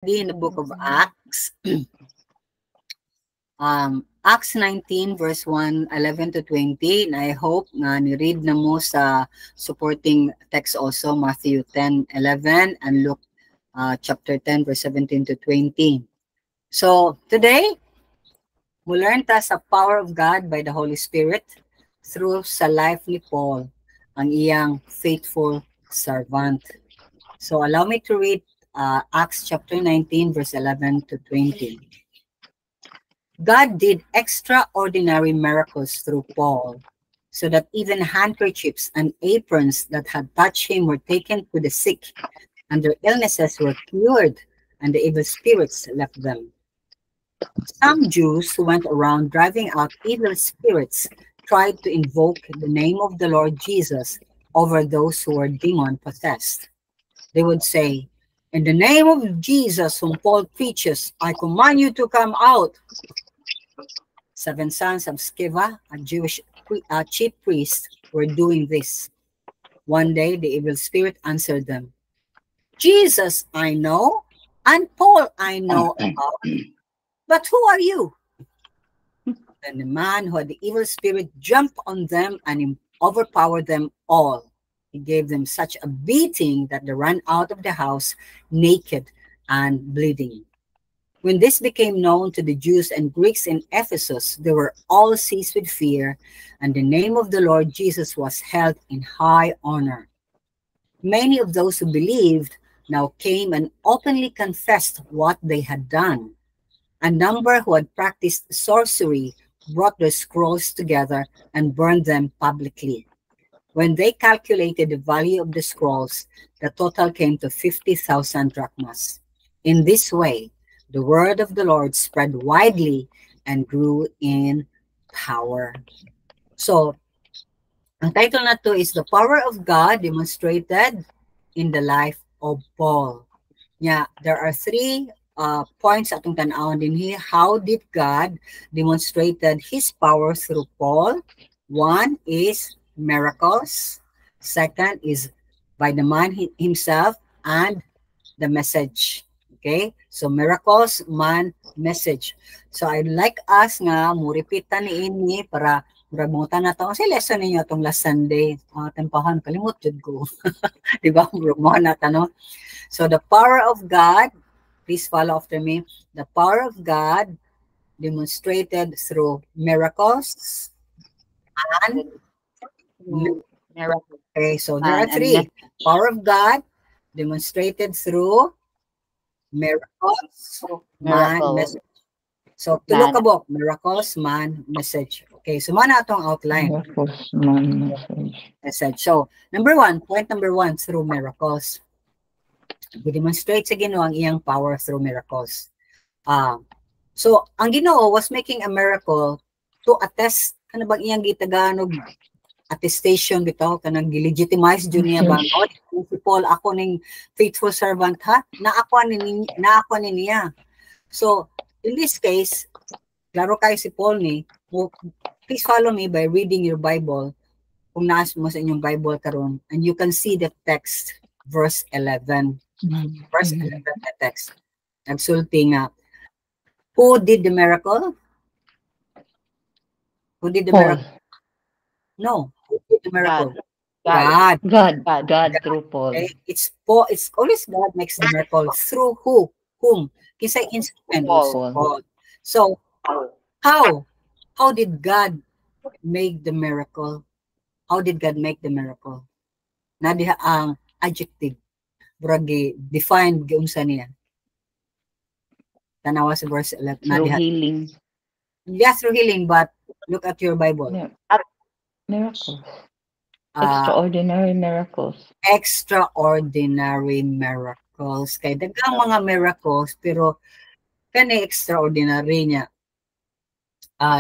in the book of Acts. Acts 19 verse 11 to 20, and I hope na ni-read na mo sa supporting text also, Matthew 10:11 and Luke chapter 10 verse 17 to 20. So today, we learn ta sa power of God by the Holy Spirit through sa life ni Paul, ang iyang faithful servant. So allow me to read Acts chapter 19 verse 11 to 20. God did extraordinary miracles through Paul, so that even handkerchiefs and aprons that had touched him were taken to the sick, and their illnesses were cured, and the evil spirits left them. Some Jews who went around driving out evil spirits tried to invoke the name of the Lord Jesus over those who were demon-possessed. They would say, "In the name of Jesus whom Paul preaches, I command you to come out." 7 sons of Sceva, a Jewish chief priest, were doing this. One day, the evil spirit answered them, "Jesus I know, and Paul I know about, but who are you?" Then the man who had the evil spirit jumped on them and overpowered them all. He gave them such a beating that they ran out of the house naked and bleeding. When this became known to the Jews and Greeks in Ephesus, they were all seized with fear, and the name of the Lord Jesus was held in high honor. Many of those who believed now came and openly confessed what they had done. A number who had practiced sorcery brought their scrolls together and burned them publicly. When they calculated the value of the scrolls, the total came to 50,000 drachmas. In this way, the word of the Lord spread widely and grew in power. So, ang title na to is The Power of God Demonstrated in the Life of Paul. Yeah, there are three points atong tanawon din here. How did God demonstrated His power through Paul? One is miracles. Second is by the man himself, and the message. Okay? So, miracles, man, message. So, I'd like us nga, muripitan ni ini para muramutan na ito. Kasi lesson ninyo itong last Sunday. Tempahan, kalimut jud ko. Diba? Muramutan na ito, no? So, the power of God, please follow after me. The power of God demonstrated through miracles and miracles. Okay, so there are three. Power of God demonstrated through miracles, man, message. So, tulo ka bok, miracles, man, message. Okay, so mana atong outline. Miracles, man, message. So, point number one, through miracles. He demonstrates sa Ginoo ang iyang power through miracles. So, ang Ginoo was making a miracle to attest, ano bang iyang gitagaan og attestation bitaw kanang gilegitimize jud niya ba si Paul ako ning faithful servant ha na ako ni niya. So in this case klaro kay si Paul ni, please follow me by reading your Bible kung naas mo sa inyong Bible karon, and you can see the text verse 11. Verse 11 the text nagsulti nga, who did the miracle? Who did the miracle? No. The miracle. God through Paul. Okay? It's always God makes the miracle through whom? Kisay instrument Paul. So how did God make the miracle? How did God make the miracle? Na diha ang adjective bragi define giunsa niya. Tanawa sa verse 11 na diha. Healing. Yes, through healing, but look at your Bible. Miracles. Extraordinary miracles. Extraordinary miracles. Kay daghang mga miracles, pero kani extraordinary niya.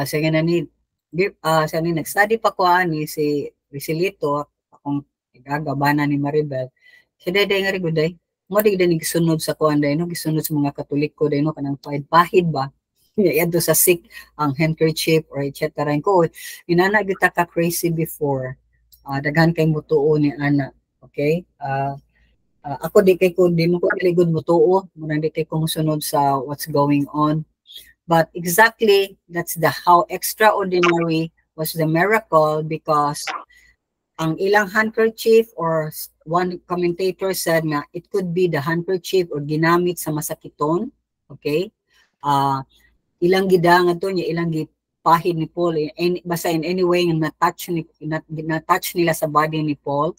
Sa ganani, nag-study pa ko ani si Risilito, akong gagabana ni Maribel. Siya day nga riguday. Mo di ni gisunod sa kuan day no, gisunod sa mga Katoliko day no kanang pahid ba. Yado sa sick ang handkerchief or etc. Ko inana kita ka crazy before. Daghan kay mutuo ni ana. Okay? ako di mo ko kaligod mo tuo, muna di kay kong sunod sa what's going on. But exactly that's the how extraordinary was the miracle, because ang ilang handkerchief, or one commentator said nga it could be the handkerchief or ginamit sa masakiton. Okay? Ilang gidangan to niya, ilang gipahid ni Paul, basta in any way na-touch nila sa body ni Paul,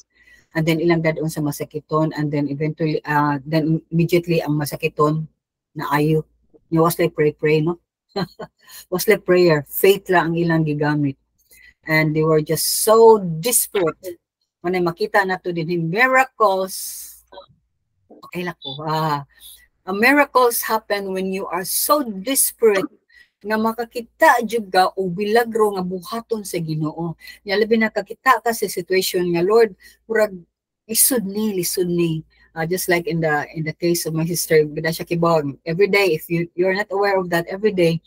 and then ilang dadon sa masakiton, and then eventually then immediately ang masakiton na ayo niya, was like pray no. Was like prayer, faith lang ang ilang gigamit. And they were just so desperate. When makita na to din miracles. Okay lang ko. Miracles happen when you are so desperate nga makakita juga o bilagro nga buhaton sa Ginoo. Nya labi nakakita ka sa situation nga Lord, murag lisod ni. Just like in the case of my sister Gadasha Kibog, every day, if you're not aware of that, every day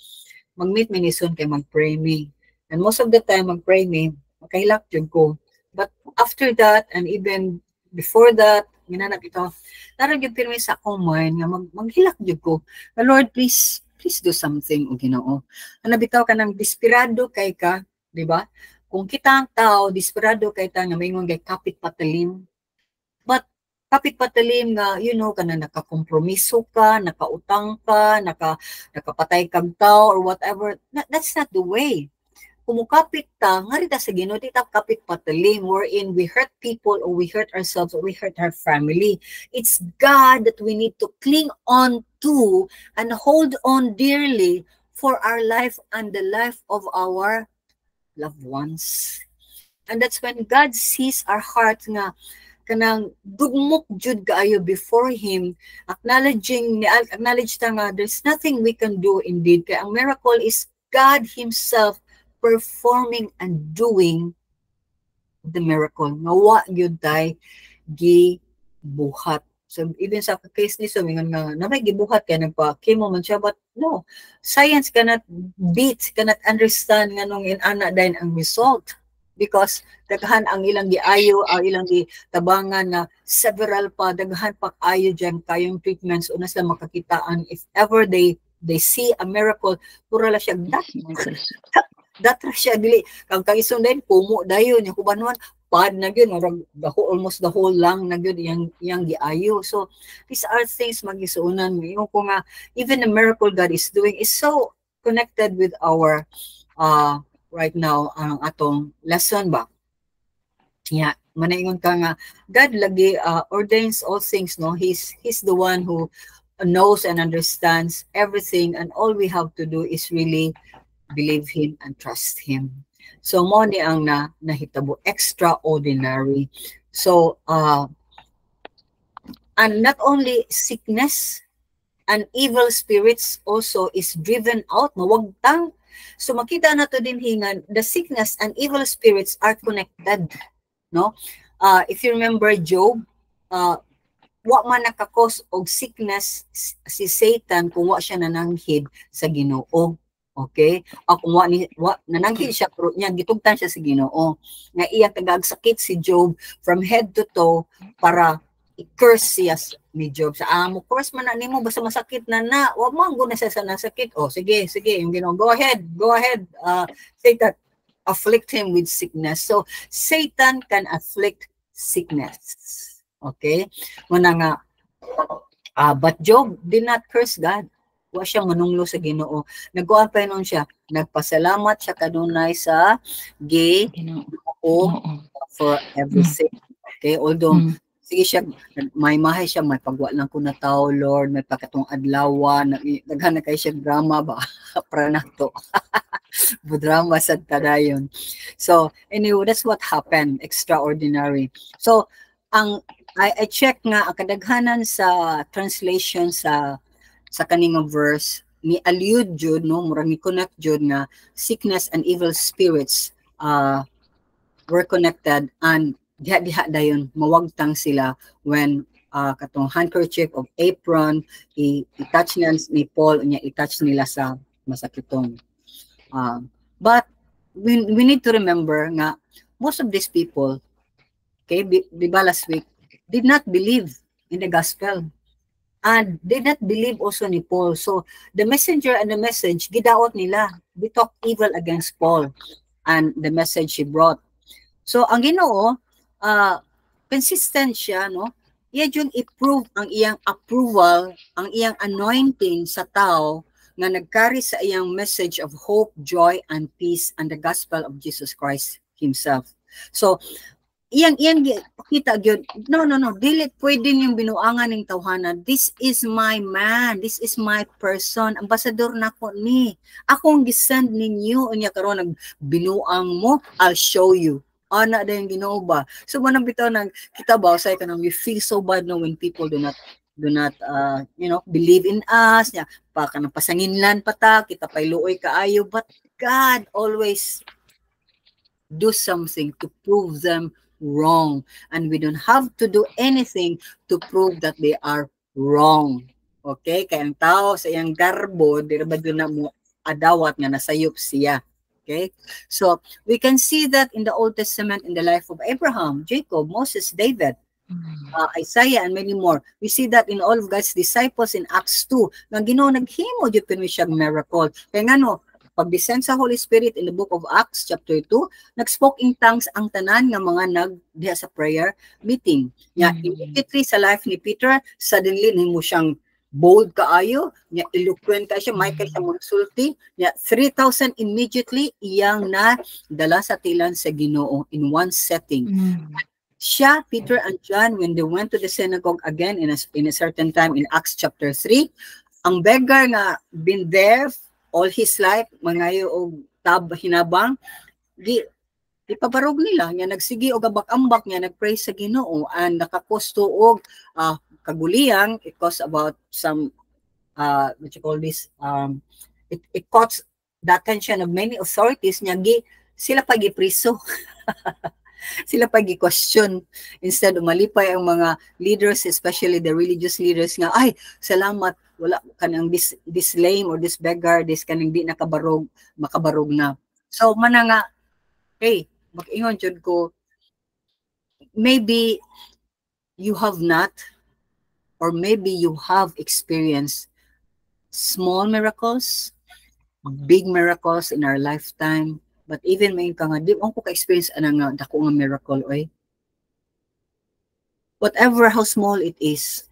mag-meet me ni Sun kay mag-pray me. And most of the time, mag-pray me, makahilak yun ko. But after that, and even before that, minanak ito, narang yung pirmi sa akong mind, nga maghilak yun ko. Na Lord, please do something, o Ginoo. Ano bitaw ka ng desperado kay ka, di ba? Kung kita ang tao, desperado kay ta, nga mayingon kay kapit patalim. But kapit patalim nga, kana nakakompromiso ka, nakautang ka, nakapatay kang tao or whatever. That's not the way. Kumukapit ta, nga rita sa Ginoo, di ta kapit patalim, wherein we hurt people or we hurt ourselves or we hurt our family. It's God that we need to cling on to and hold on dearly for our life and the life of our loved ones. And that's when God sees our heart nga, kanang dugmok jud kaayo before Him, acknowledge ta nga there's nothing we can do indeed, kaya ang miracle is God Himself performing and doing the miracle. Nawa gyud tay gibuhat. So even sa case ni mingon nga namay gibuhat kay nagpa-chemo man siya, but no, science cannot understand nganong inana din ang result. Because daghan ang ilang giayo, ang ilang gitabangan na several pa, daghan pa ayo dyan kayong treatments una sila makakitaan. If ever they see a miracle, pura la siya that siya dili kang kaison din pumo dayon yung kubanuan pad na gyud almost the whole lang na gyud yang giayo. So these are things magisuunan mo ko nga even the miracle God is doing is so connected with our right now ang atong lesson ba. Yeah, manaingon ka nga God lagi ordains all things, no? He's the one who knows and understands everything, and all we have to do is really believe Him and trust Him. So mo ni ang nahitabo extraordinary. So and not only sickness and evil spirits also is driven out, mawagtang. So makita na to din hingan, the sickness and evil spirits are connected, no? If you remember Job, wa man nakakos og sickness si Satan kung wa siya nananghid sa Ginoo. Okay? O kung wa nananghid siya pero niya gitugtan siya sa Ginoo. Nga iya tagagsakit si Job from head to toe para i-curse siya ni Job. Sa amo, curse man na nimo basta masakit na wa mo ang guna siya sa nasakit. Oh, sige, yung Ginoo, go ahead. Satan, afflict him with sickness. So, Satan can afflict sickness. Okay? Muna nga, but Job did not curse God. Wa siyang manunglo sa Ginoo. Nagkuan pa nun siya. Nagpasalamat siya kanunay sa Ginoo for everything. Okay? Although, sige siya, may mahay siya, may pagwa lang ko na tao, Lord, may pagkatong adlawan, naghanap kayo siya drama ba? Para na to. Drama sa tadayon. So, anyway, that's what happened. Extraordinary. So, I check nga, ang kadaghanan sa translation sa kaning verse, ni allude jud, no? Murang ni connect jud nga sickness and evil spirits were connected, and diha dayon mawagtang sila when katong handkerchief of apron i-touch niya ni Paul, niya i-touch nila sa masakiton. But we need to remember nga most of these people, okay, di ba last week, did not believe in the gospel. And did not believe also ni Paul. So the messenger and the message, gidaot nila. They talk evil against Paul and the message he brought. So ang Ginoo, consistent siya, no? Iya yung i-prove ang iyang approval, ang iyang anointing sa tao nga nagkari sa iyang message of hope, joy, and peace and the gospel of Jesus Christ himself. So, iyang pakita gyud, no, dili pwedeng yung binuangan ng tawhana. This is my man, this is my person, ambassador nako ni. Akong gisend ninyo unya karon nagbinuang mo, I'll show you. Ana da yung Ginoo ba? So manang bitaw nang kita ba say kanang we feel so bad no when people do not believe in us, nya pa kanang pasanginlan pata, kita pay luoy kaayo, but God always do something to prove them wrong, and we don't have to do anything to prove that they are wrong. Okay, kaya ang tao sa iyang garbo dira ba na mo adawat nga nasayop siya. Okay, so we can see that in the Old Testament in the life of Abraham, Jacob, Moses, David, Isaiah, and many more. We see that in all of God's disciples in Acts 2. Nga Ginoo naghimo jud pinwi siya miracle. Kaya ngano, pag-descend sa Holy Spirit in the book of Acts chapter 2, nag-spoke in tongues ang tanan nga mga diha sa prayer meeting. Nya immediately sa life ni Peter, suddenly nimo siyang bold kaayo, nya eloquent ka siya, may kay siya magsulti, nya 3,000 immediately iyang na dala sa tilan sa Ginoo in one setting. Siya, Peter and John, when they went to the synagogue again in a certain time in Acts chapter 3, ang beggar nga been there all his life, mangayo og hinabang, di pabarog nila, nga nagsigi og ambak-ambak niya, nagpray sa Ginoo, and nakakosto og kaguliyang. It costs about some what you call this, it caught the attention of many authorities niya, sila pag-ipriso. Sila pag-i-question, instead umalipay ang mga leaders, especially the religious leaders nga, ay salamat, wala kanang this lame or this beggar, this kanang di makabarog na. So mana nga, hey, mag-ingon jud ko, maybe you have not, or maybe you have experienced small miracles, big miracles in our lifetime, but even may ka nga, di mo ko ka-experience anang dako nga miracle, oy. Whatever how small it is,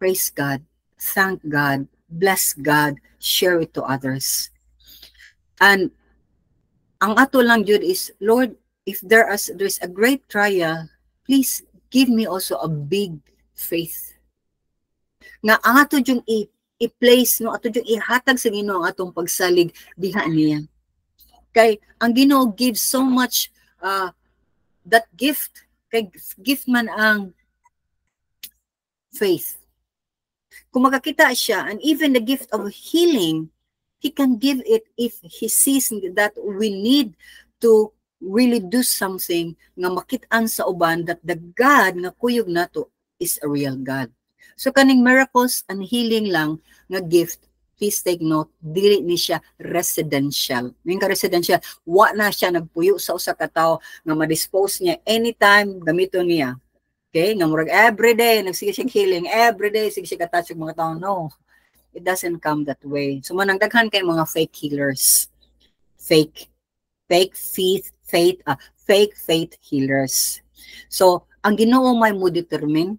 praise God, thank God, bless God, share it to others. And ang ato lang jud is, Lord, if there's a great trial, please give me also a big faith. Nga ang ato yung i-place, no, ato yung ihatag sa Ginoo ang atong pagsalig diha niya. Kay ang Ginoo gives so much that gift, kay gift man ang faith. Kung makakita siya, and even the gift of healing, He can give it if He sees that we need to really do something nga makitaan sa uban that the God nga kuyog nato is a real God. So kaning miracles and healing lang nga gift, please take note, dili ni siya residential. Yung ka-residential, wa na siya nagpuyo sa usa ka tawo nga ma-dispose niya anytime gamito niya. Okay? Nga murag everyday nagsige siya healing, everyday sige siya ka-touch mga tawo. No. It doesn't come that way. So manang daghan kay mga fake healers. Fake faith healers. So ang Ginoo may mo determine,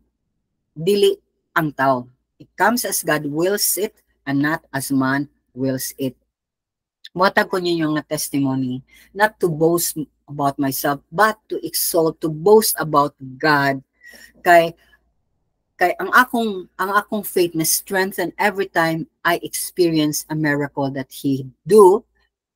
dili ang tao. It comes as God wills it and not as man wills it. Matag ko niyo yung testimony, not to boast about myself, but to exalt, to boast about God. Kay ang akong faith na strengthen every time I experience a miracle that He do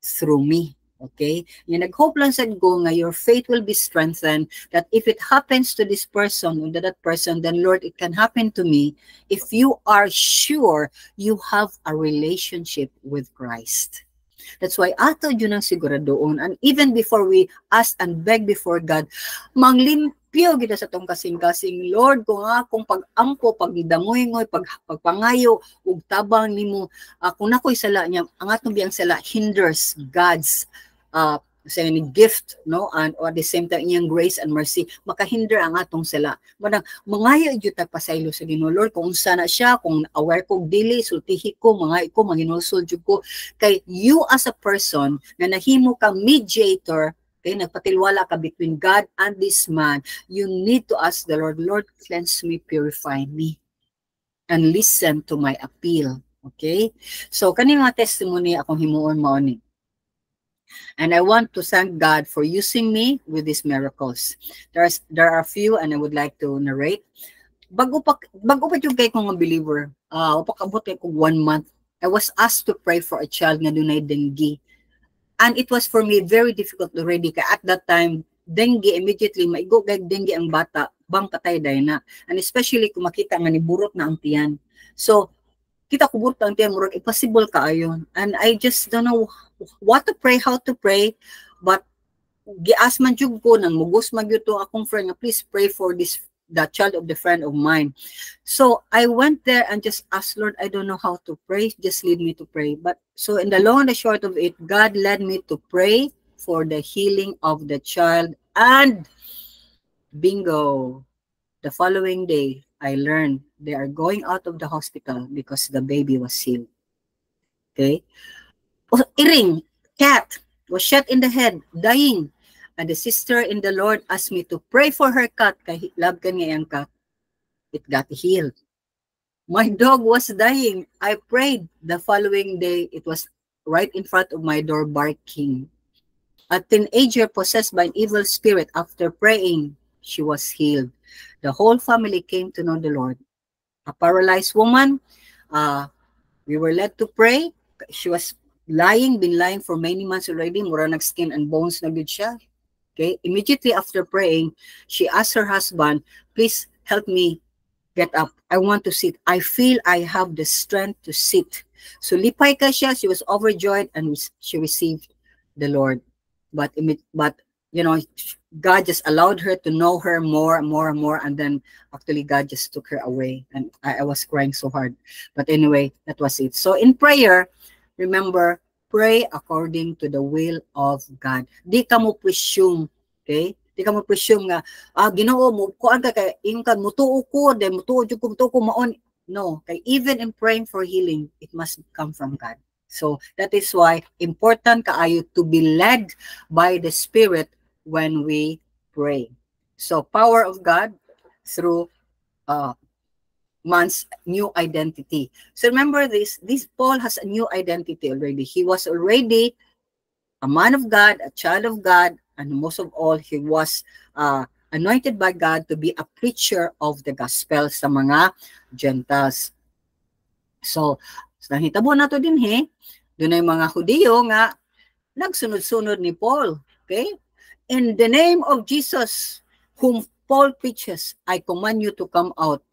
through me. Okay? Yung nag-hope lang sa ko nga your faith will be strengthened, that if it happens to this person or to that person, then Lord, it can happen to me if you are sure you have a relationship with Christ. That's why ato yun ang siguradoon. And even before we ask and beg before God, manglimpyo kita sa tong kasing-kasing, Lord, kung akong pag-ampo, pagdamoy-ngoy, pagpangayo, ug tabang nimo, kung nako'y sala niya, ang atong biyang sala hinders God's sa ni gift, no, and or at the same time iyang grace and mercy makahinder ang atong sala. Manang mangayo jud ta pasaylo sa Ginoo Lord kung unsa na siya, kung aware ko dili sultihi ko mga ko manginulsol jud ko kay you as a person nga nahimo kang mediator. Okay, nagpatilwala ka between God and this man. You need to ask the Lord, Lord, cleanse me, purify me, and listen to my appeal. Okay? So, kanina mga testimony akong himuon mao ni. And I want to thank God for using me with these miracles. There are a few and I would like to narrate. Bago pa yung kay kong believer, upakabot kay kong 1 month, I was asked to pray for a child nga dunay dengue. And it was for me very difficult already. Kaya at that time, dengue, immediately, maigo kay dengue ang bata, bang patay dahil na. And especially kung makita nga niburot na ang tiyan. So, kita kubot ang tiyan, murag impossible ka ayon. And I just don't know what to pray, how to pray. But, gias man jud ko, nang mugos magyuto akong friend, please pray for this the child of the friend of mine. So I went there and just asked, Lord, I don't know how to pray. Just lead me to pray. But so in the long and the short of it, God led me to pray for the healing of the child. And bingo, the following day, I learned they are going out of the hospital because the baby was healed. Okay? Iring, cat was shot in the head, dying. And the sister in the Lord asked me to pray for her cat. Kay love ka niya yung cat. It got healed. My dog was dying. I prayed. The following day, it was right in front of my door barking. A teenager possessed by an evil spirit, after praying, she was healed. The whole family came to know the Lord. A paralyzed woman, we were led to pray. She was been lying for many months already. Mura nag-skin and bones na good siya. Okay, immediately after praying, she asked her husband, please help me get up. I want to sit. I feel I have the strength to sit. So lipay ka siya. She was overjoyed and she received the Lord. But you know, God just allowed her to know her more and more and more. And then actually God just took her away. And I was crying so hard. But anyway, that was it. So in prayer, remember, pray according to the will of God. Di ka mo presume, okay? Di ka mo presume nga, Ginoo mo, kuan ka kay yung kan mutuo ko, then mutuo ko maon. No, kay even in praying for healing, it must come from God. So that is why important kaayo to be led by the Spirit when we pray. So power of God through man's new identity. So remember this Paul has a new identity already. He was already a man of God, a child of God, and most of all, he was anointed by God to be a preacher of the gospel sa mga Gentiles. So nahitabo na to din doon ay mga Hudiyo nga nagsunod-sunod ni Paul. Okay? In the name of Jesus, whom Paul preaches, I command you to come out.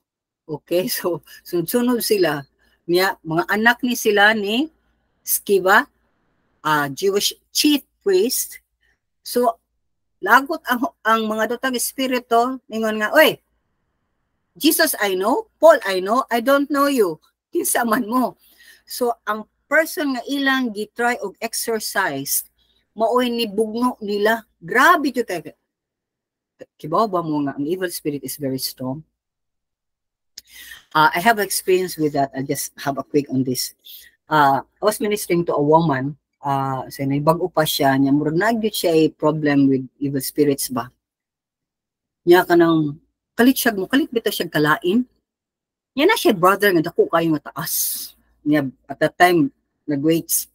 Okay, so sunod-sunod sila. Mga anak ni sila ni Sceva, Jewish chief priest. So, lagot ang mga dotang espiritu, ningon nga, oy, Jesus I know, Paul I know, I don't know you. Kinsa man mo. So, ang person nga ilang gitry og exercise, maoy ni bugno nila. Grabe ito tayo. Kibaw ba mo nga, ang evil spirit is very strong. I have experience with that. I'll just have a quick on this. I was ministering to a woman. So nagbago pa siya. Niya, murag nagyot siya a problem with evil spirits ba. Niya ka nang, kalit bita siya kalain. Niya na siya brother nga dako kayo nga taas. Niya, at that time, nag-weights.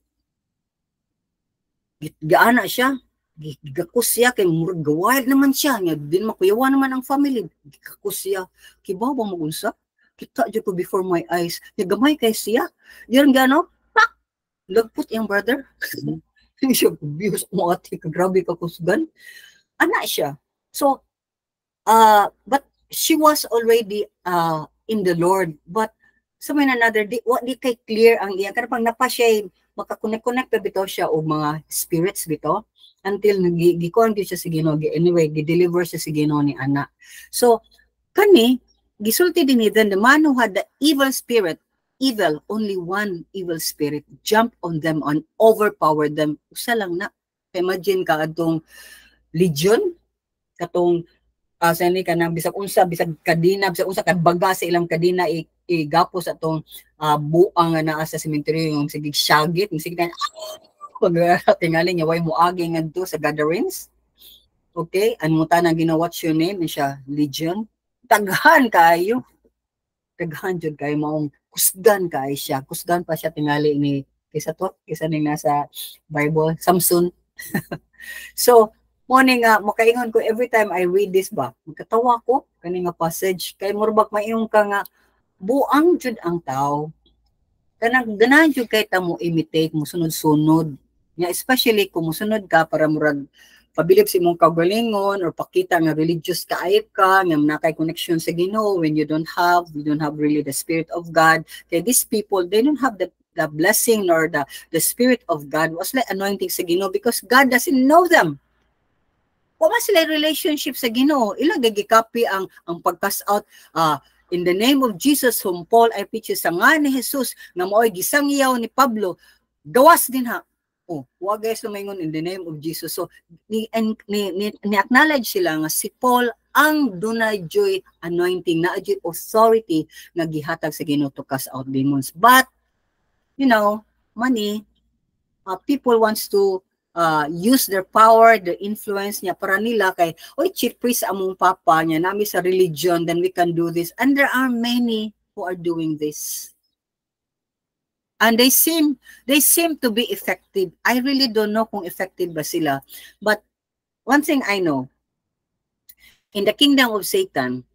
Gaana siya. Gigakus siya kay murag gawild naman siya. Niya, din makuyawa naman ang family. Gigakus siya. Kibaw ba magunsa? Kita dyan ko before my eyes. Nagamay kay siya. Yan gano, pak! Lagput yung brother. Siya, views mo ati, grabe ka kusgan. Anak siya. So, but she was already in the Lord. But, sa may another, di kay clear ang iya. Kada pang napa siya, makakonect pa bito siya o mga spirits bito. Until nagikuan siya si Ginoo. Anyway, gi-deliver siya si Ginoo ni anak. So, kani, gisulti din then the man who had the evil spirit, only one evil spirit, jumped on them and overpowered them. Usa lang na. Imagine ka atong legion katong sani ka nang bisag kadina bisag unsa kay baga sa ilang kadina igapos atong buang nga naa sa sementeryo yung sige syagit sige kan pag tingali niya way moagi ngadto sa gatherings. Okay, anmuta na gina-what's your name siya legion. Taghan kayo. Taghan jud kay maong kusgan kay siya. Kusgan pa siya tingali ni kisa ning nasa Bible Samson. So morning nga makaingon ko every time I read this ba magkatawa ko kani nga passage kay murbag maayong ka nga buang jud ang tao kanang ganahan jud kay ta mo imitate mo sunod-sunod nya especially kung musunod ka para murag pabilib sa imong kaugalingon or pakita nga religious kaayop ka nga nakay connection sa Ginoo when you don't have really the spirit of God. Kay these people they don't have the blessing or the spirit of God was like anointing sa Ginoo because God doesn't know them. Wala sila relationship sa Ginoo. Ilang gigikapi ang pag-cast out in the name of Jesus whom Paul I preach sa nga ni Jesus nga maoy gisangyaw ni Pablo. Gawas din ha. Oh, wag guys sumingon in the name of Jesus. So ni-acknowledge sila nga si Paul ang dunay joy anointing na joy authority nga gihatag sa Ginoo to cast out demons. But you know, money people wants to use their power, their influence niya para nila kay oy chief priest among papa niya nami sa religion then we can do this and there are many who are doing this and they seem to be effective. I really don't know kung effective ba sila, but one thing I know in the kingdom of Satan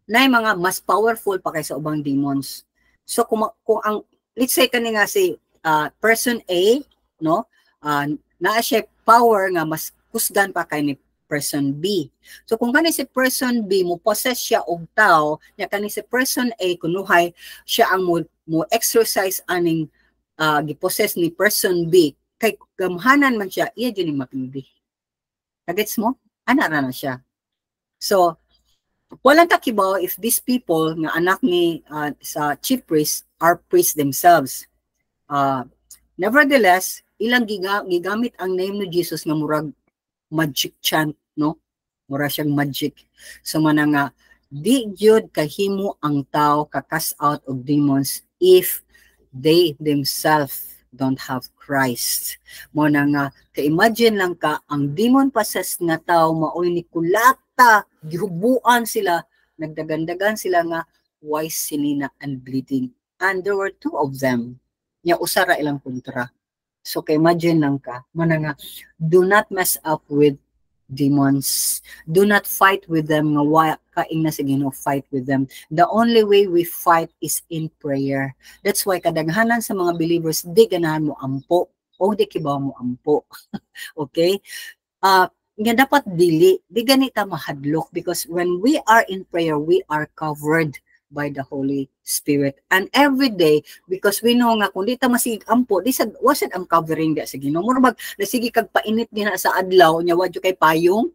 na mga mas powerful pa kaysa ubang demons. So kung ang let's say kani nga si person A no naa siya power nga mas kusgan pa kay ni person B. So kung kani si person B mo possess siya og tao, nya kani si person A kunuhay siya ang mo exercise aning gipossess ni person B kay gamhanan man siya iya gyud ni mapindi. Kagets mo? Ana ra na siya. So walang takibaw if these people nga anak ni sa chief priest are priests themselves. Nevertheless, ilang gigamit ang name ni Jesus nga murag magic chant, no? Mura siyang magic. So man nga di gyud kahimo ang tao ka-cast out of demons if they themselves don't have Christ. Mo na nga ka-imagine lang ka ang demon possessed nga tao maoy ni kulata, gihubuan sila, nagdagandagan sila nga wise sinina and bleeding. And there were two of them. Nya usara ilang kontra. So ka-imagine lang ka, mo na nga do not mess up with demons. Do not fight with them nga wa kaing na sige no fight with them. The only way we fight is in prayer. That's why kadaghanan sa mga believers di ganahan mo ampo o di kibaw mo ampo. Okay? Nga dapat di ganita mahadlok because when we are in prayer we are covered by the Holy Spirit. And every day, because we know nga, kung di ta masig ampo, di sad, wasad ang covering di sa Ginoo. Murag, nasigi kag painit din sa adlaw, nya wadyo kay payong.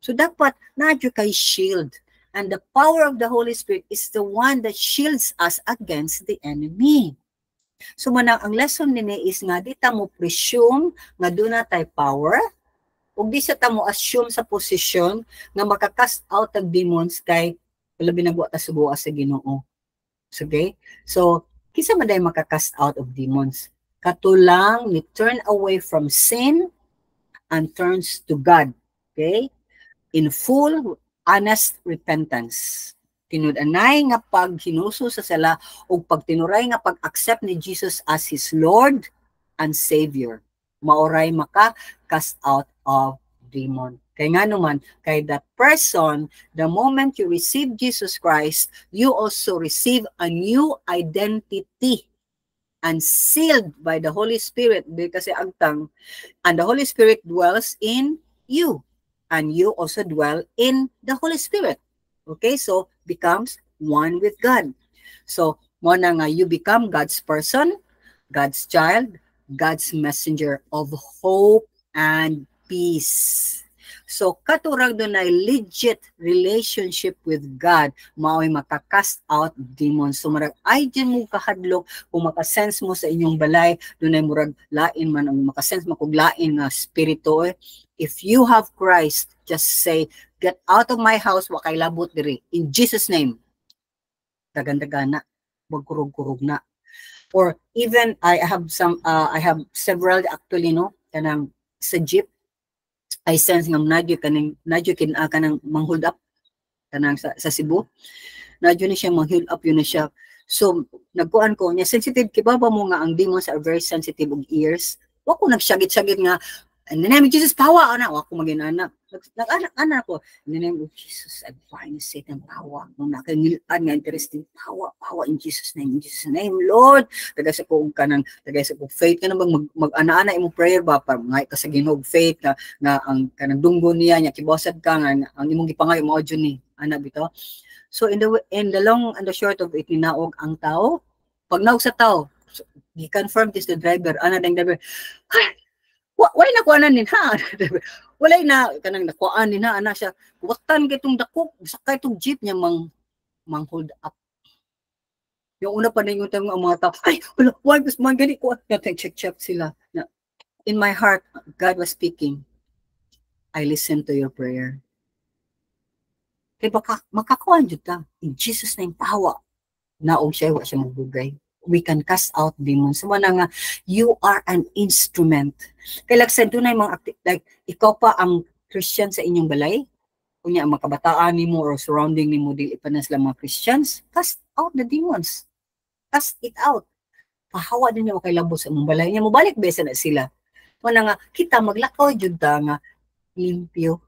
So dapat, nadyo kay shield. And the power of the Holy Spirit is the one that shields us against the enemy. So manang, ang lesson nini is nga, di ta mo presume nga doon na tayo power, ug di sa ta mo assume sa position nga makakast out of demons kay labi nagwa ta subuas sa Ginoo. Okay? So, kisa man day makakast out of demons. Katulang ni turn away from sin and turns to God. Okay? In full, honest repentance. Tinud-anay nga pag hinuso sa sala o pagtinuray nga pag-accept ni Jesus as His Lord and Savior. Mauray maka-cast out of demon. Kaya nga naman, kay that person, the moment you receive Jesus Christ, you also receive a new identity and sealed by the Holy Spirit. Kasi agtang, and the Holy Spirit dwells in you. And you also dwell in the Holy Spirit. Okay, so becomes one with God. So, mo na nga, you become God's person, God's child, God's messenger of hope and peace. So katurang doon ay legit relationship with God, mao'y makakast out demons. So marag ay din mo kahadlok kung makasense mo sa inyong balay, doon ay murag lain man ang makasense mo kung lain nga spirito. If you have Christ, just say, get out of my house, wakay labot diri. In Jesus' name. Dagan-dagana, wag kurog-kurog na. Or even I have several actually no kanang sa jeep I sense nga nadyo kanang mang-hold up kanang sa Cebu. Nadyo ni siya mang-hold up yun na siya. So nagkuan ko niya sensitive kibaba mo nga ang demons are very sensitive og ears. Wa ko nagsyagit-syagit nga in the name of Jesus, power ana. Wa ko maginana. Nag-anak ko. In the name of Jesus, I bind Satan power. Nung nakangilan nga interesting power in Jesus' name. In Jesus' name, Lord. Tagay sa ko faith ka na bang mag-ana-ana imong prayer ba para ngay ka sa Ginoo faith nga ang kanang dunggo niya nya kibosad ka nga ang imong gipangayo mo adyo ni ana bitaw. So in the long and the short of it, ninaog ang tao. Pag naog sa tao, so, gi-confirm this the driver, ana dang driver. Why nakuanan nin ha? Walay na kanang nakuan nin ha ana siya. Watan kay tong dako, sakay tong jeep niya mang hold up. Yung una pa ningon tang mga tao, ay wala, why was man gani ko check sila. Na, in my heart, God was speaking. I listened to your prayer. Kay baka makakuan jud ta. In Jesus name power. Naog siya wa siya magbugay. We can cast out demons. So nga, you are an instrument. Kaya like said, doon ay mga like, ikaw pa ang Christian sa inyong balay, kunya ang makabataan ni mo or surrounding ni mo, dili pa na sila mga Christians, cast out the demons. Cast it out. Pahawa din niyo kay labo sa inyong balay. Niya mo balik besa na sila. Nga, kita maglakaw jud ta nga limpyo.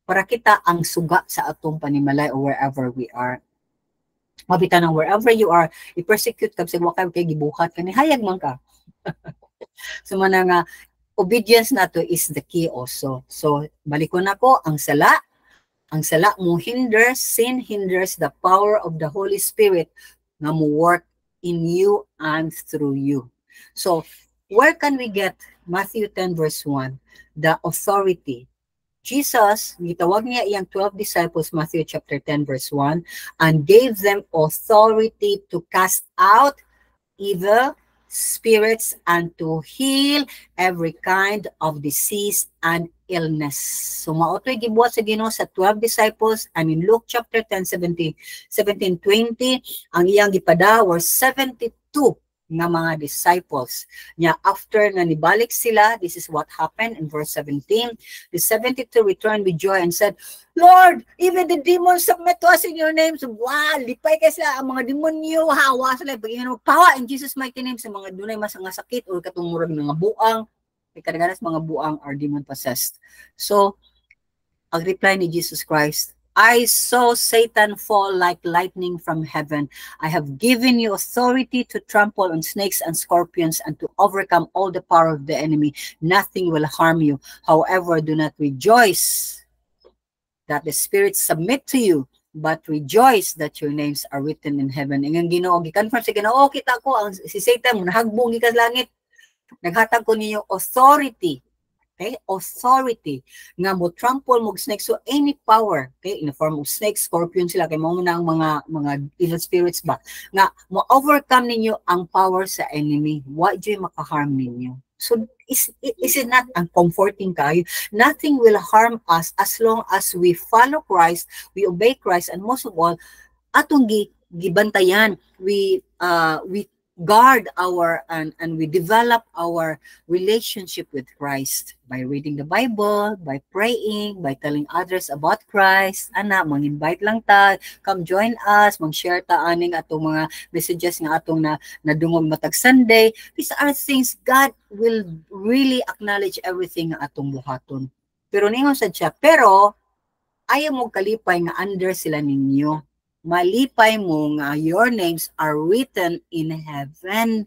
Para kita ang suga sa atong panimalay or wherever we are. Mabitan ng wherever you are, i-persecute ka, sige wakay kay gibuhat ka, ni hayag man ka. So man nga, obedience na to is the key also. So, balikon ako, ang sala mo sin hinders the power of the Holy Spirit na mo work in you and through you. So, where can we get Matthew 10 verse 1? The authority. Jesus, gitawag niya iyang 12 disciples, Matthew chapter 10 verse 1, and gave them authority to cast out evil spirits and to heal every kind of disease and illness. So maotoy gibuhat sa Ginoo sa 12 disciples, and in Luke chapter 10, 17-20, ang iyang gipada were 72 nga mga disciples. Nya after nga nibalik sila, this is what happened in verse 17. The 72 returned with joy and said, Lord, even the demons submit to us in your name. So, wow, lipay kayo sila ang mga demonyo, hawa sila, pag-inom pawa in Jesus' mighty name sa mga dunay mas nga sakit o katungurag ng mga buang. Kadaganas mga buang are demon possessed. So, ang reply ni Jesus Christ, I saw Satan fall like lightning from heaven. I have given you authority to trample on snakes and scorpions and to overcome all the power of the enemy. Nothing will harm you. However, do not rejoice that the spirits submit to you, but rejoice that your names are written in heaven. Ingang Ginoo, gi-confirm sa Ginoo, kita ko ang si Satan nahagbong gikas langit. Naghatag ko ninyo authority. Okay, authority nga mo trample mo snake, so any power, okay, in the form of snake, scorpion sila kay mao na ang mga evil spirits ba nga mo overcome ninyo ang power sa enemy, wa joy makaharm ninyo. So is it not comforting kayo? Nothing will harm us as long as we follow Christ, we obey Christ, and most of all atong gibantayan, we guard our and we develop our relationship with Christ by reading the Bible, by praying, by telling others about Christ. Ana, mang-invite lang ta, come join us, mang-share ta aning atong mga messages nga atong nadungog matag Sunday. These are things God will really acknowledge everything nga atong buhaton. Pero ningon sad siya, pero ayaw mo kalipay nga under sila ninyo. Malipay mo nga your names are written in heaven.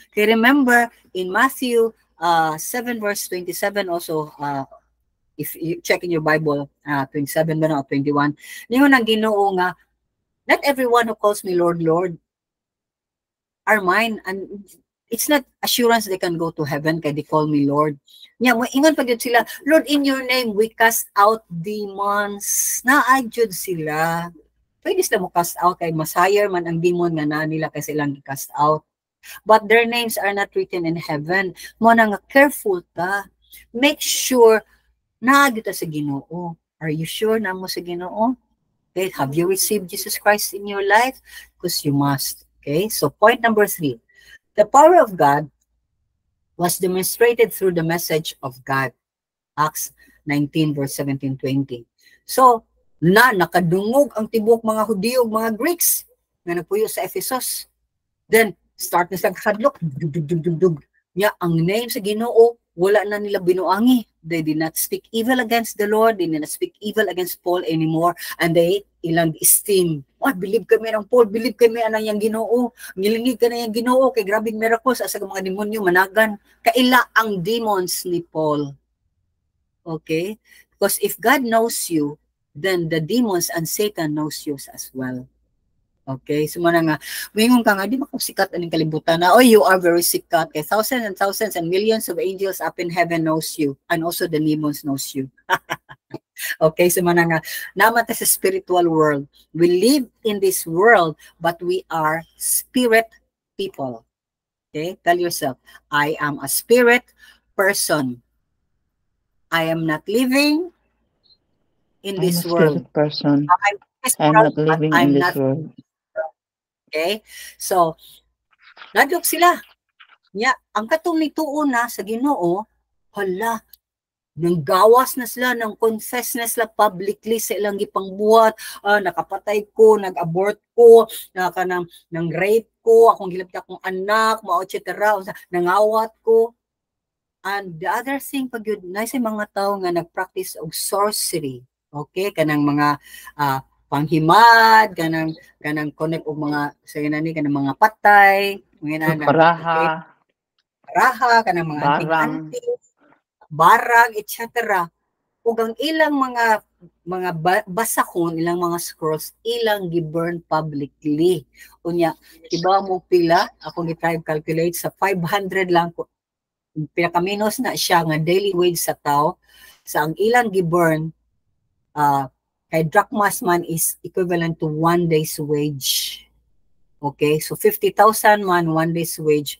Okay, remember in Matthew 7 verse 27 also, if you check in your Bible, 27 ba na o 21, ningon ang Ginoo nga, not everyone who calls me Lord, Lord are mine, and it's not assurance they can go to heaven kay they call me Lord. Nya mo ingon pa gyud sila, Lord, in your name we cast out demons. Naay jud sila. Pwede sila mo cast out kay mas higher man ang demon nga na nila kay silang cast out. But their names are not written in heaven. Mo na nga careful ta. Make sure na kita sa Ginoo. Are you sure na mo sa Ginoo? Okay, have you received Jesus Christ in your life? Because you must. Okay, so point number 3. The power of God was demonstrated through the message of God. Acts 19 verse 17-20. So, nakadungog ang tibok mga Hudiyo, mga Greeks nga nagpuyo sa Ephesus. Then, start na silang hadlok. Dug. Nya, ang name sa Ginoo, wala na nila binuangi. They did not speak evil against the Lord. They did not speak evil against Paul anymore. And they ilang esteem. Believe kami ng Paul. Believe kami anang yung Ginoo. Ngilingig ka na yung Ginoo. Kay grabing miracles. Asa mga demonyo managan. Kaila ang demons ni Paul. Okay? Because if God knows you, then the demons and Satan knows you as well. Okay? So mana nga, wingon ka nga, di makasikat aning kalibutan na, oh, you are very sikat. Kay thousands and millions of angels up in heaven knows you. And also the demons knows you. Okay? So mana nga, naman ta sa spiritual world. We live in this world, but we are spirit people. Okay? Tell yourself, I am a spirit person. I am not living in this world. Person. I'm not living in this world. Okay? So, nadlok sila. Nya, ang katong nituon na sa Ginoo, hala, nang gawas na sila, nang confess na sila publicly sa ilang gipangbuhat, nakapatay ko, nag-abort ko, nang rape ko, akong gilapit akong anak, etc. Nangawat ko. And the other thing, pag yun, na sa mga tao nga nag-practice of sorcery, okay, kanang mga panghimad, kanang connect og mga kanang mga patay, paraha, kanang mga anting-anting, barang, etc. Ug ang ilang mga basakon, ilang mga scrolls, ilang gi-burn publicly. Unya, iba mo pila, ako gi-try calculate sa 500 lang ko. Pinakaminos na siya nga daily wage sa tao. Sa ang ilang gi-burn, kay drachmas man is equivalent to 1 day's wage. Okay, so 50,000 man 1 day's wage,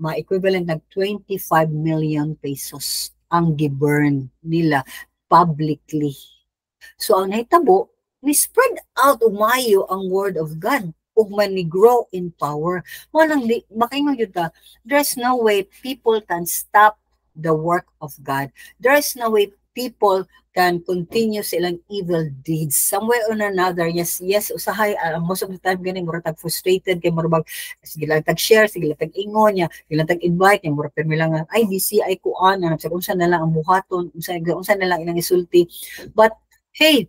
ma-equivalent ng 25 million pesos ang gi-burn nila publicly. So ang nahitabo, ni-spread out umayo ang word of God ug man ni grow in power. Walang makaingon yun ta, there's no way people can stop the work of God. There's no way people can continue silang evil deeds somewhere or another. Yes, usahay, most of the time ganing mura tag frustrated kay murag sige lang tag share, sige lang tag ingon niya, sige lang tag invite niya, mura permi lang ay DC ay kuan na unsa na lang ang buhaton, unsa na lang ilang isulti. But hey,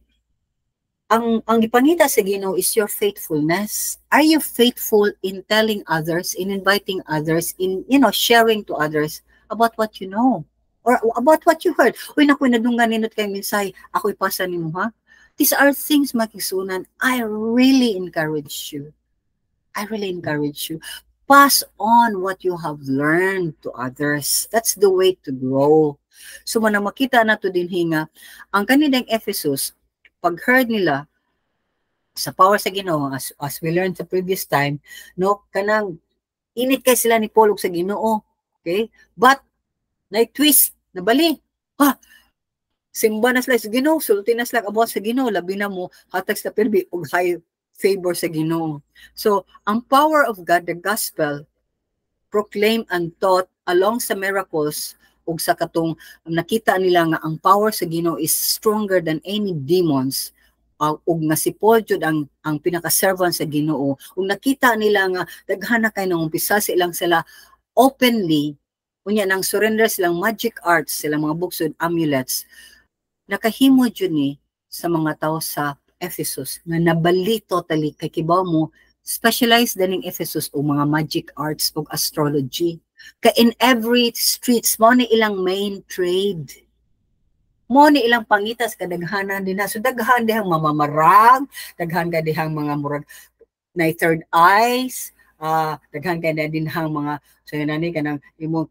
ang ipangita sa Ginoo is your faithfulness. Are you faithful in telling others, in inviting others, in sharing to others about what you know or about what you heard? Uy, naku, nadunggan ninot kay minsay, ako'y pasa nimo ha. These are things makisunan. I really encourage you. Pass on what you have learned to others. That's the way to grow. So man makita na to din hinga ang kanilang Ephesus, pag heard nila sa power sa Ginoo, as we learned sa previous time, no, kanang init kay sila ni Paul sa Ginoo. Okay? But na-twist, nabali. Simba na sila sa Ginoo, sulti na sila about sa Ginoo, labi na mo hatag sa perbi og high favor sa Ginoo. So, ang power of God, the gospel, proclaim and taught along sa miracles ug sa katong nakita nila nga ang power sa Ginoo is stronger than any demons, ug nga si Paul jud ang pinaka-servant sa Ginoo, ug nakita nila nga daghan na kay nang umpisa silang sila openly unya nang surrender silang magic arts, silang mga buksod, amulets, nakahimo jud ni sa mga tao sa Ephesus nga nabali totally kay kibaw mo specialized din ng Ephesus o mga magic arts o astrology. Ka in every streets, mo ni ilang main trade. Mo ni ilang pangitas, kadaghanan din na. So daghan dihang mamamarag, daghan ka dihang mga murag na third eyes, daghan kay na din hang mga sa nani kanang imong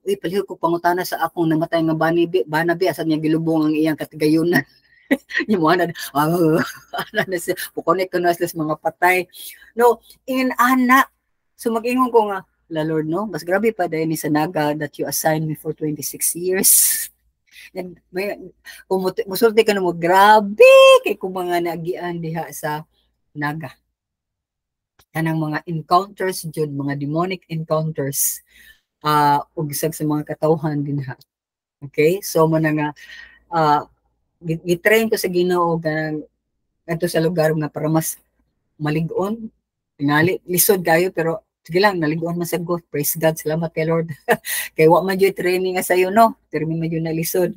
palihog ko pangutana sa akong namatay nga banabi asa niya gilubong ang iyang katigayonan. Yung mga na siya pukonek ko na sila mga patay. No, in ana so mag-ingon ko nga la Lord no, mas grabe pa dahil ni sa naga that you assigned me for 26 years. And may musulti ka na mo grabe kay kung mga nagian diha sa naga. Kanang mga encounters jud, mga demonic encounters ug isag sa mga katawhan din ha. Okay? So mo na nga gitrain ko sa Ginoo ganang adto sa lugar nga para mas malig-on. Tingali lisod kayo pero sige lang nalig-on man sa God. Praise God, salamat kay Lord. Kay wa man jud training nga sayo no. Pero man jud na lisod.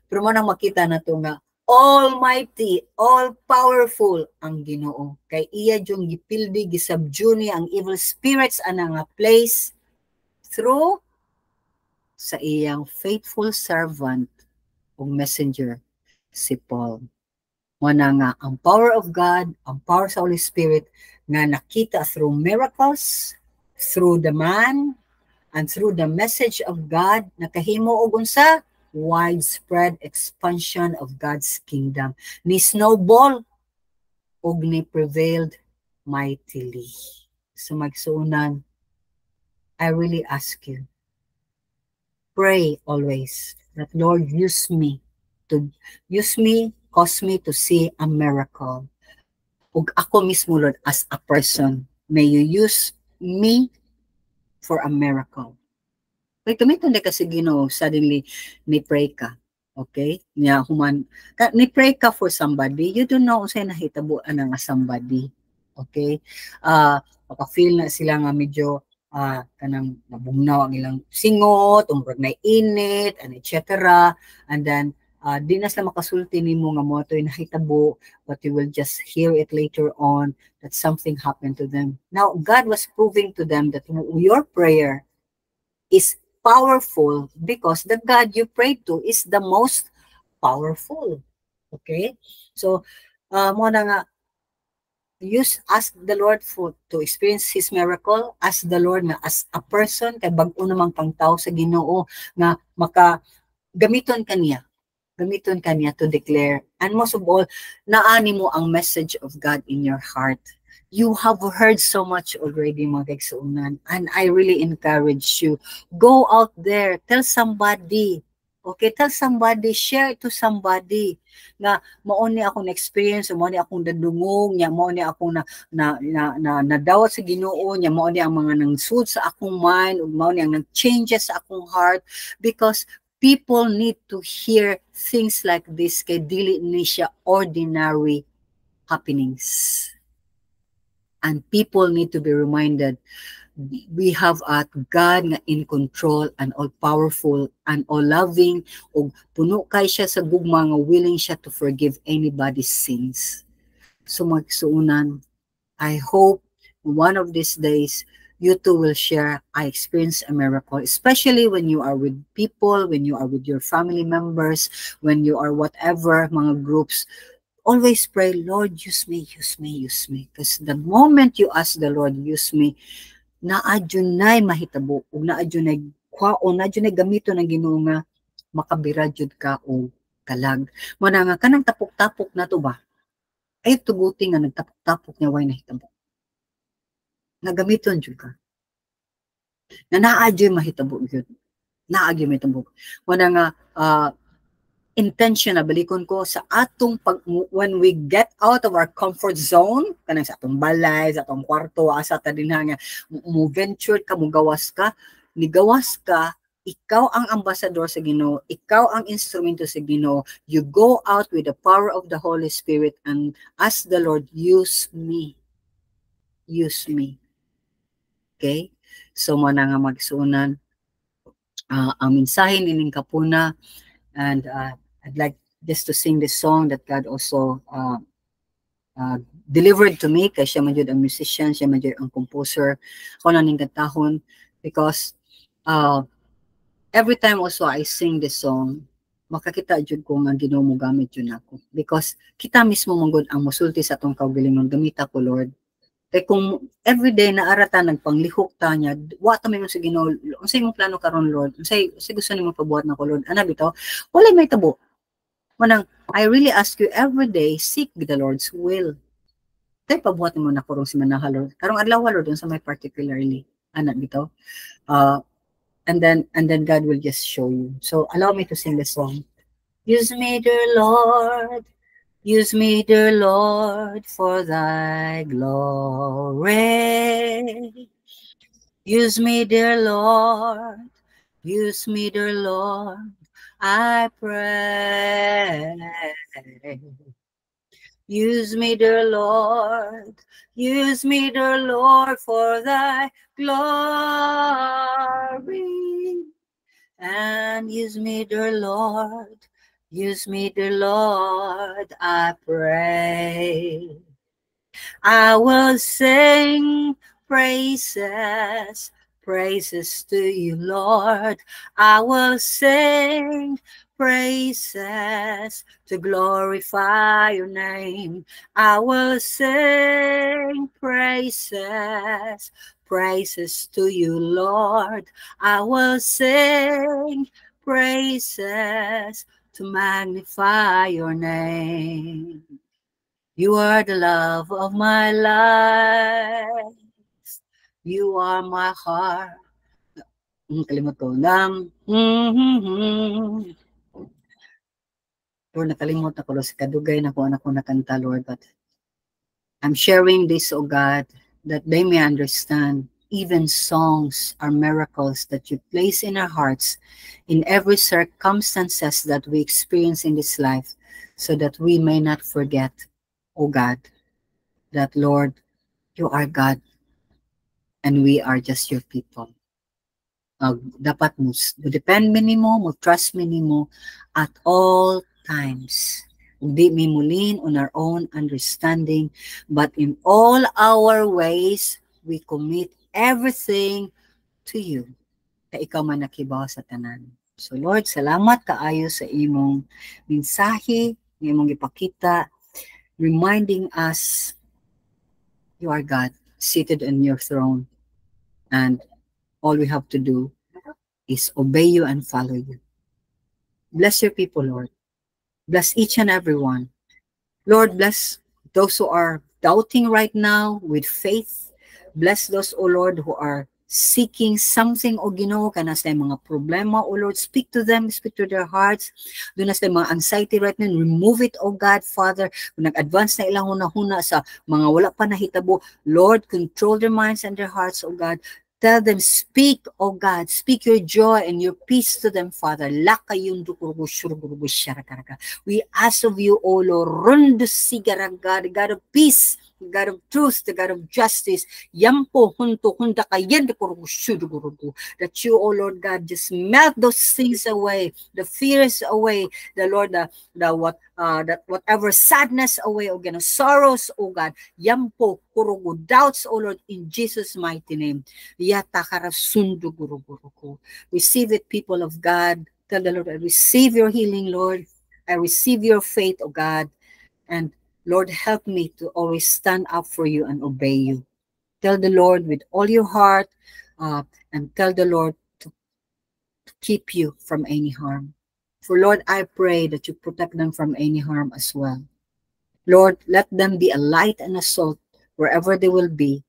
Pero man ang makita na to nga Almighty, all-powerful ang Ginoo. Kay iya jung gipildi, gisubdue niya ang evil spirits ana nga place through sa iyang faithful servant o messenger, si Paul. Muna nga, ang power of God, ang power sa Holy Spirit, nga nakita through miracles, through the man, and through the message of God, nakahimo og unsa widespread expansion of God's kingdom. Ni snowball og ni prevailed mightily. So magsuunan, I really ask you, pray always that Lord use me, cause me to see a miracle. Ug ako mismo Lord as a person, may you use me for a miracle. Kaya tumiton na kasi Ginoo, suddenly ni pray ka. Okay? Nya human ni pray ka for somebody, you don't know unsay nahitabuan nga somebody. Okay? Maka-feel na sila nga medyo kanang nabugnaw ang ilang singot, umrag na init, and etc. And then di na sila makasulti nimo nga mo to'y nahitabo, but you will just hear it later on that something happened to them. Now, God was proving to them that your prayer is powerful because the God you pray to is the most powerful. Okay? So, mo na nga, ask the Lord to experience His miracle, ask the Lord na as a person, kay bag-o namang kang tao sa Ginoo, nga gamiton kaniya to declare, and most of all, naani mo ang message of God in your heart. You have heard so much already, mga kaigsuunan, and I really encourage you, go out there, tell somebody, okay, tell somebody, share it to somebody, nga mao ni akong experience, mao ni akong dadungog, nya mao ni akong nadawat sa Ginoo, nya mao ni ang mga nangsud sa akong mind, ug mao ni ang nag-changes sa akong heart, because people need to hear things like this kay dili ni siya ordinary happenings. And people need to be reminded, we have a God nga in control and all-powerful and all-loving, o puno kay siya sa gugma nga willing siya to forgive anybody's sins. So magsuunan, I hope one of these days, you too will share, I experienced a miracle, especially when you are with people, when you are with your family members, when you are whatever, mga groups. Always pray, Lord, use me, use me, use me. Because the moment you ask the Lord, use me, naadjunay mahitabo, o naadjunay kwaon, naadjunay gamito ng Ginoo nga makabira jud ka o kalag. Muna nga, kanang tapok-tapok na to ba? Ay tuguti nga nagtapok-tapok niya, way nahitabo. Nagamiton jud ka. Na naadjunay mahitabo jud. Naadjunay mahitabo. Muna nga, intention na balikon ko sa atong when we get out of our comfort zone, kanang sa atong balay, sa atong kwarto, asa ta dinha nga mo venture ka, mo gawas ka, nigawas ka, ikaw ang ambassador sa Ginoo, ikaw ang instrumento sa Ginoo. You go out with the power of the Holy Spirit and ask the Lord, use me. Use me. Okay? So mo na nga magsuunan ang mensahe nining kapuna, and I'd like just to sing this song that God also delivered to me, kay siya man jud ang musician, siya man jud ang composer. Ako na ning katahon, because every time also I sing this song, makakita jud ko nga Ginoo mo gamit jud ako, because kita mismo manggod ang musulti sa atong kaugalingon, gamita ko Lord, Kay kung everyday na arata nagpanglihok ta niya, wa ta may mo sa Ginoo, unsay imong plano karon Lord? Unsay gusto nimo pabuhat nako Lord? Ana bitaw, wala may tabo. Manang I really ask you every day, seek the Lord's will. Tay pabuhat mo na kurong si manaha Lord. Karong adlaw Lord unsa may particularly ana bitaw. And then God will just show you. So allow me to sing the song. Use me, dear Lord. Use me, dear Lord, for thy glory. Use me, dear Lord. Use me, dear Lord, I pray. Use me, dear Lord. Use me, dear Lord, for thy glory. And use me, dear Lord. Use me, dear Lord, I pray. I will sing praises, praises to you, Lord. I will sing praises to glorify your name. I will sing praises, praises to you, Lord. I will sing praises to magnify your name. You are the love of my life. You are my heart. Kalimot ko lang. Lord, nakalimot ako sa kadugay na kung anak ko nakanta, Lord. But I'm sharing this, oh God, that they may understand even songs are miracles that you place in our hearts in every circumstances that we experience in this life, so that we may not forget, oh God, that Lord, you are God and we are just your people. Dapat mo depend minimo, mo trust minimo at all times. Hindi mi mulin on our own understanding, but in all our ways, we commit everything to you. Kaya ikaw man nakibaw sa tanan. So Lord, salamat kaayo sa imong mensahe, imong ipakita, reminding us you are God, seated on your throne. And all we have to do is obey you and follow you. Bless your people, Lord. Bless each and every one. Lord, bless those who are doubting right now with faith. Bless those, O Lord, who are seeking something, O Ginoo, kana sa mga problema, O Lord, speak to them, speak to their hearts. Doon na sa mga anxiety right now, remove it, O God, Father. Kung nag-advance na ilang huna-huna sa mga wala pa nahitabo, Lord, control their minds and their hearts, O God. Tell them, speak, O God, speak your joy and your peace to them, Father. We ask of you, O Lord, the God of peace, the God of truth, the God of justice, that you, O Lord God, just melt those things away, the fears away, the Lord, that whatever sadness away, O God, sorrows, O God, yampo, kurugo, doubts, O Lord, in Jesus' mighty name. Receive it, people of God. Tell the Lord, I receive your healing, Lord. I receive your faith, O God. And Lord, help me to always stand up for you and obey you. Tell the Lord with all your heart, and tell the Lord to keep you from any harm. For Lord, I pray that you protect them from any harm as well. Lord, let them be a light and a salt wherever they will be,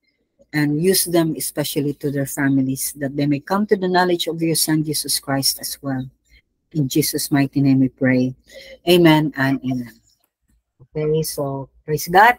and use them especially to their families, that they may come to the knowledge of your Son, Jesus Christ, as well. In Jesus' mighty name we pray. Amen and amen. Okay, so praise God.